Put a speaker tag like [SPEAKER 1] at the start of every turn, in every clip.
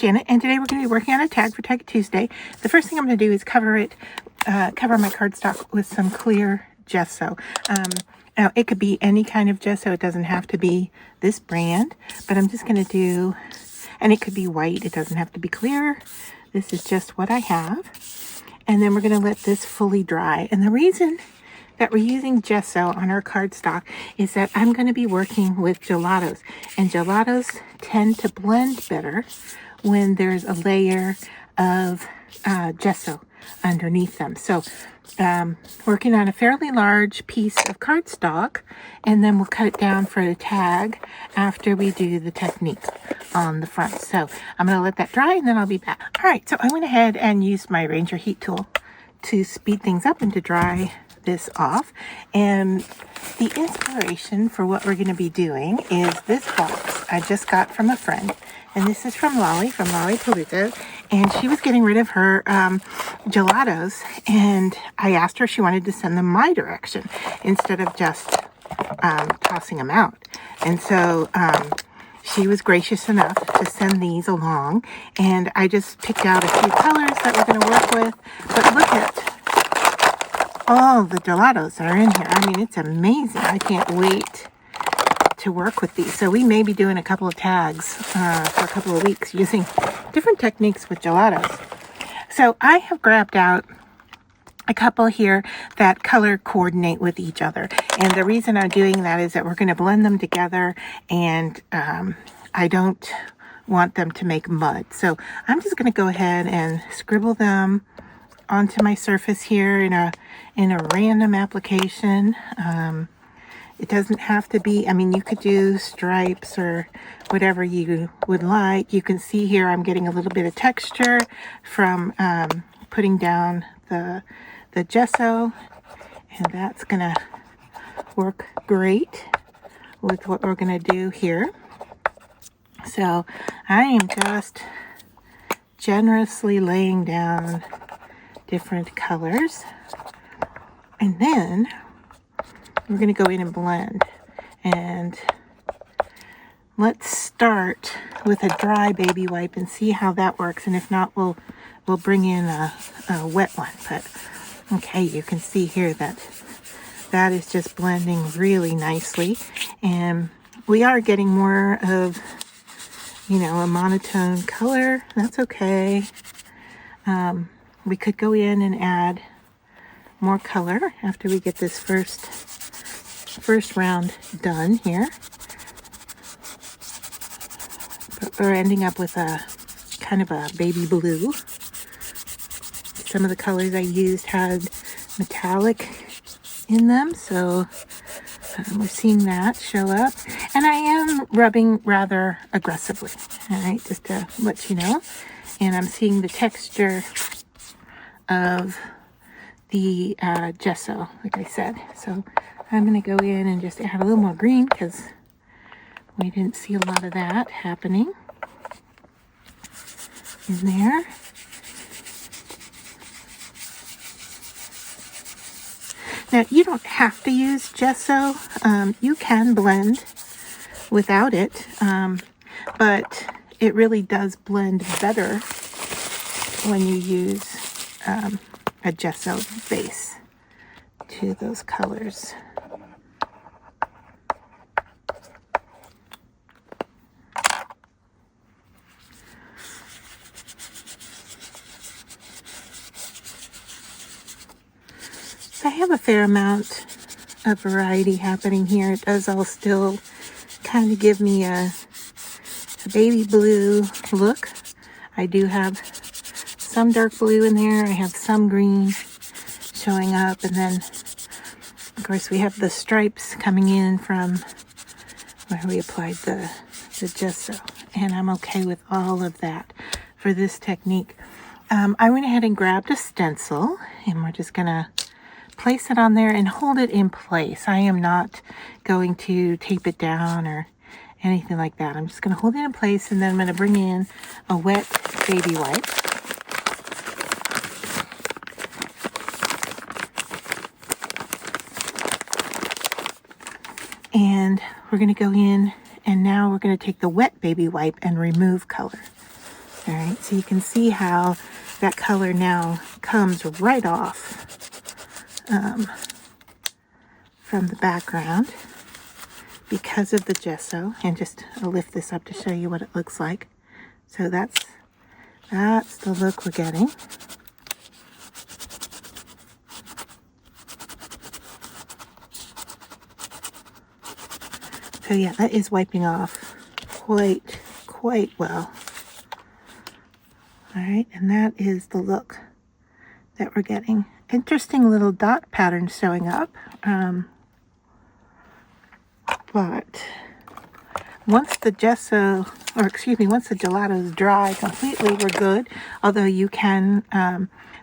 [SPEAKER 1] Janet, and today we're going to be working on a tag for Tag Tuesday. The first thing I'm going to do is cover my cardstock with some clear gesso. Now, it could be any kind of gesso. It doesn't have to be this brand, but I'm just going to do, and it could be white. It doesn't have to be clear. This is just what I have. And then we're going to let this fully dry. And the reason that we're using gesso on our cardstock is that I'm going to be working with gelatos, and gelatos tend to blend better when there's a layer of gesso underneath them. So working on a fairly large piece of cardstock, and then we'll cut it down for the tag after we do the technique on the front. So I'm going to let that dry, and then I'll be back. All right, so I went ahead and used my Ranger heat tool to speed things up and to dry this off. And the inspiration for what we're going to be doing is this box I just got from a friend, and this is from Lolly Palooza, and she was getting rid of her gelatos, and I asked her if she wanted to send them my direction instead of just tossing them out. And so she was gracious enough to send these along, and I just picked out a few colors that we're going to work with. But look at all the gelatos that are in here. I mean, it's amazing. I can't wait to work with these. So we may be doing a couple of tags for a couple of weeks using different techniques with gelatos. So I have grabbed out a couple here that color coordinate with each other. And the reason I'm doing that is that we're going to blend them together, and I don't want them to make mud. So I'm just going to go ahead and scribble them onto my surface here in a random application. It doesn't have to be, I mean, you could do stripes or whatever you would like. You can see here I'm getting a little bit of texture from putting down the gesso, and that's gonna work great with what we're gonna do here. So I am just generously laying down different colors, and then we're going to go in and blend. And let's start with a dry baby wipe and see how that works, and if not, we'll bring in a wet one. But okay, you can see here that is just blending really nicely, and we are getting more of, you know, a monotone color. That's okay. We could go in and add more color after we get this first round done here. But we're ending up with a kind of a baby blue. Some of the colors I used had metallic in them, so we're seeing that show up. And I am rubbing rather aggressively, all right, just to let you know. And I'm seeing the texture of the gesso, like I said. So I'm going to go in and just add a little more green because we didn't see a lot of that happening in there. Now, you don't have to use gesso. You can blend without it, but it really does blend better when you use a gesso base to those colors. So I have a fair amount of variety happening here. It does all still kind of give me a baby blue look. I do have some dark blue in there. I have some green showing up, and then of course we have the stripes coming in from where we applied the gesso, and I'm okay with all of that for this technique. I went ahead and grabbed a stencil, and we're just gonna place it on there and hold it in place. I am not going to tape it down or anything like that. I'm just going to hold it in place, and then I'm going to bring in a wet baby wipe. And we're going to go in, and now we're going to take the wet baby wipe and remove color. All right, so you can see how that color now comes right off from the background because of the gesso. And just I'll lift this up to show you what it looks like. So that's the look we're getting. So yeah, that is wiping off quite well. All right, and that is the look that we're getting. Interesting little dot pattern showing up. But once the gesso, or excuse me, once the gelatos dry completely, we're good. Although you can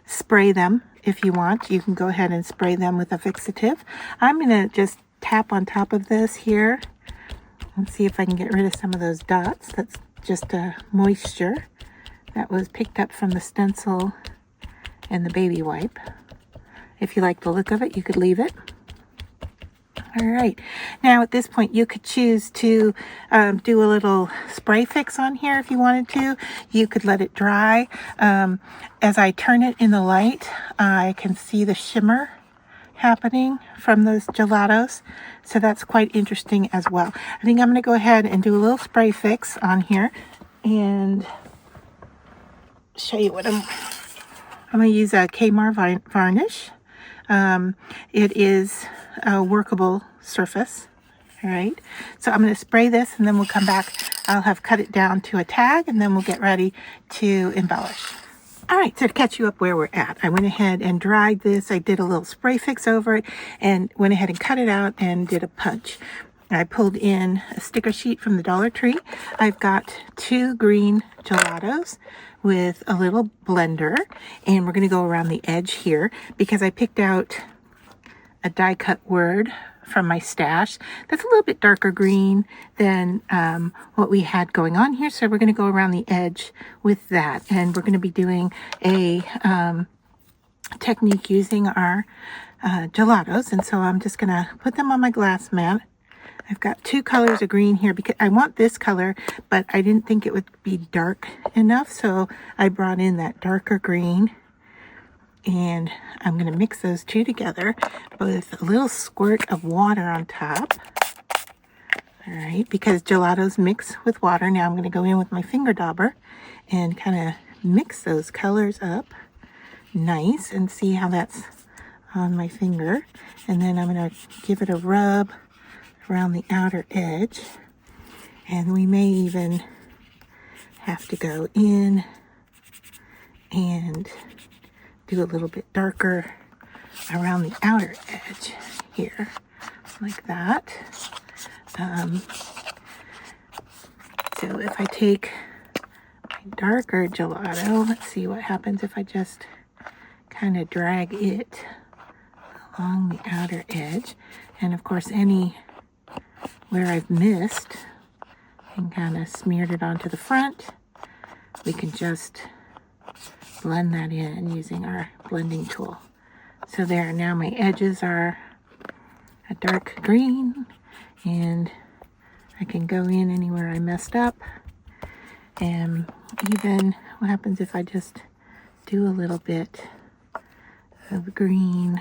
[SPEAKER 1] spray them if you want. You can go ahead and spray them with a fixative. I'm going to just tap on top of this here and see if I can get rid of some of those dots. That's just moisture that was picked up from the stencil and the baby wipe. If you like the look of it, you could leave it. All right, now at this point you could choose to do a little spray fix on here if you wanted to. You could let it dry. As I turn it in the light, I can see the shimmer happening from those gelatos, so that's quite interesting as well. I think I'm going to go ahead and do a little spray fix on here and show you what I'm going to use a Kmart varnish. It is a workable surface. All right, so I'm going to spray this and then we'll come back. I'll have cut it down to a tag and then we'll get ready to embellish. All right, so to catch you up where we're at, I went ahead and dried this. I did a little spray fix over it and went ahead and cut it out and did a punch. I pulled in a sticker sheet from the Dollar Tree. I've got 2 green gelatos with a little blender, and we're going to go around the edge here because I picked out a die cut word from my stash that's a little bit darker green than what we had going on here. So we're going to go around the edge with that, and we're going to be doing a technique using our gelatos. And so I'm just going to put them on my glass mat. I've got 2 colors of green here because I want this color, but I didn't think it would be dark enough, so I brought in that darker green. And I'm going to mix those 2 together with a little squirt of water on top. All right, because gelatos mix with water. Now I'm going to go in with my finger dauber and kind of mix those colors up nice and see how that's on my finger. And then I'm going to give it a rub around the outer edge. And we may even have to go in and do a little bit darker around the outer edge here, like that. So if I take my darker gelato, let's see what happens if I just kind of drag it along the outer edge. And of course, where I've missed and kind of smeared it onto the front, we can just blend that in using our blending tool. So there, now my edges are a dark green, and I can go in anywhere I messed up. And even what happens if I just do a little bit of green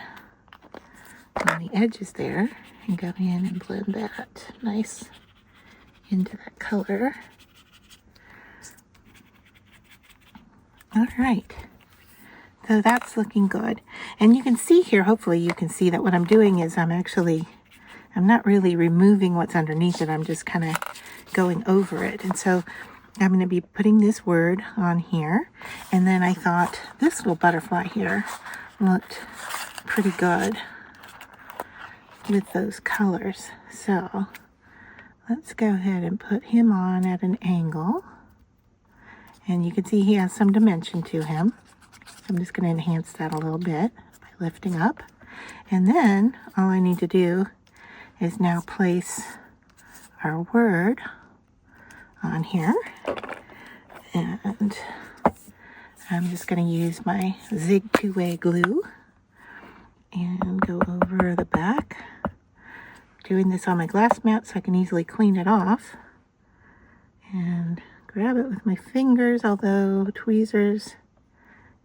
[SPEAKER 1] on the edges there and go in and blend that nice into that color. All right, so that's looking good. And you can see here, hopefully you can see that what I'm doing is I'm not really removing what's underneath it. I'm just kind of going over it. And so I'm going to be putting this word on here. And then I thought this little butterfly here looked pretty good with those colors. So let's go ahead and put him on at an angle. And you can see he has some dimension to him. I'm just going to enhance that a little bit by lifting up. And then all I need to do is now place our word on here. And I'm just going to use my Zig 2-way glue and go over the back. Doing this on my glass mat so I can easily clean it off. And grab it with my fingers, although tweezers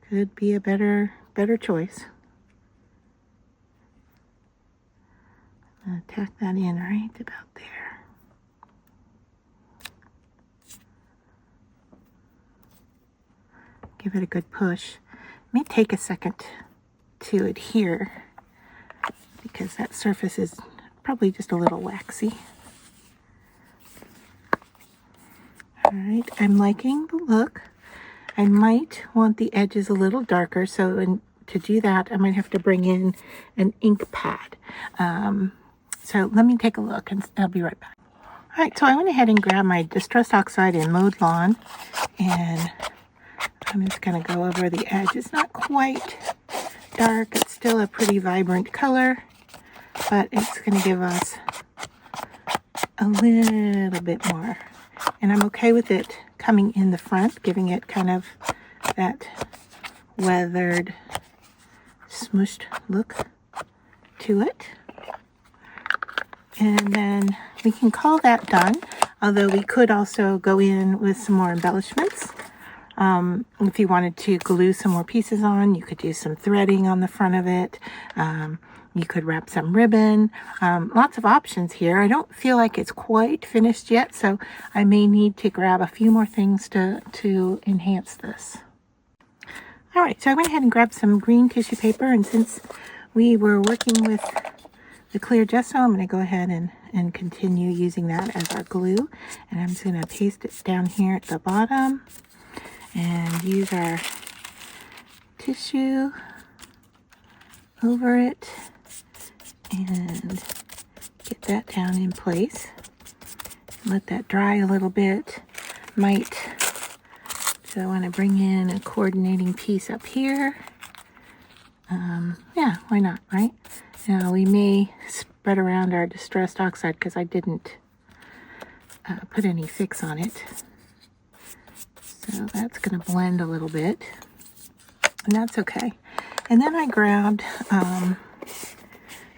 [SPEAKER 1] could be a better choice. I'm going to tack that in right about there. Give it a good push. It may take a second to adhere because that surface is probably just a little waxy. All right, I'm liking the look. I might want the edges a little darker, so to do that, I might have to bring in an ink pad. So let me take a look, and I'll be right back. All right, so I went ahead and grabbed my Distress Oxide in Mowed Lawn, and I'm just going to go over the edge. It's not quite dark. It's still a pretty vibrant color, but it's going to give us a little bit more. And I'm okay with it coming in the front, giving it kind of that weathered, smushed look to it. And then we can call that done, although we could also go in with some more embellishments. If you wanted to glue some more pieces on, you could do some threading on the front of it. You could wrap some ribbon. Lots of options here. I don't feel like it's quite finished yet, so I may need to grab a few more things to enhance this. All right, so I went ahead and grabbed some green tissue paper, and since we were working with the clear gesso, I'm going to go ahead and continue using that as our glue. And I'm just going to paste it down here at the bottom and use our tissue over it and get that down in place. Let that dry a little bit. So I want to bring in a coordinating piece up here. Yeah, why not, right? Now we may spread around our Distressed Oxide because I didn't put any fix on it. So that's going to blend a little bit, and that's okay. And then I grabbed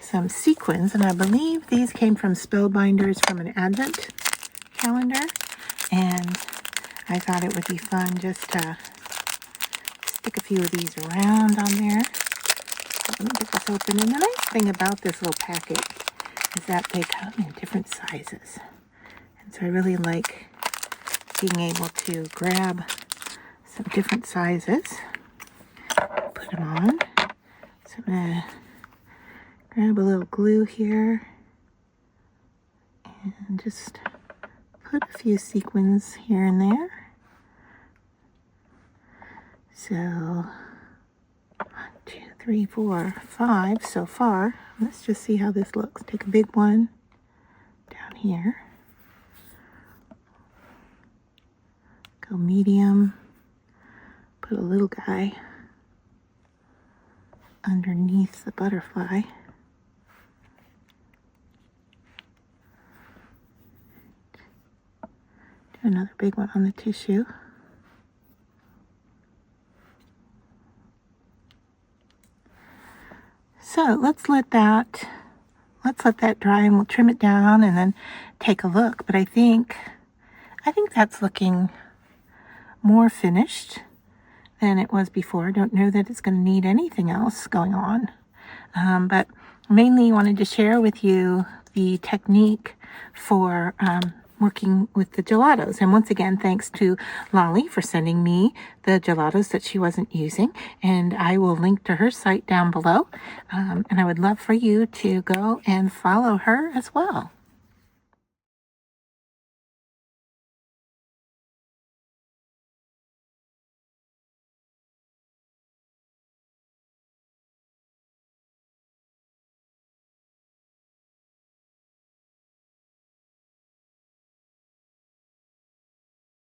[SPEAKER 1] some sequins, and I believe these came from Spellbinders from an Advent calendar, and I thought it would be fun just to stick a few of these around on there. Let me get this open. And the nice thing about this little packet is that they come in different sizes. And so I really like being able to grab some different sizes, put them on. So I'm going to grab a little glue here and just put a few sequins here and there. So 1, 2, 3, 4, 5 so far. Let's just see how this looks. Take a big one down here. Go medium. Put a little guy underneath the butterfly. Do another big one on the tissue. So let's let that dry, and we'll trim it down and then take a look. But I think that's looking more finished than it was before. I don't know that it's going to need anything else going on. But mainly wanted to share with you the technique for working with the gelatos. And once again, thanks to Lolly for sending me the gelatos that she wasn't using. And I will link to her site down below. And I would love for you to go and follow her as well.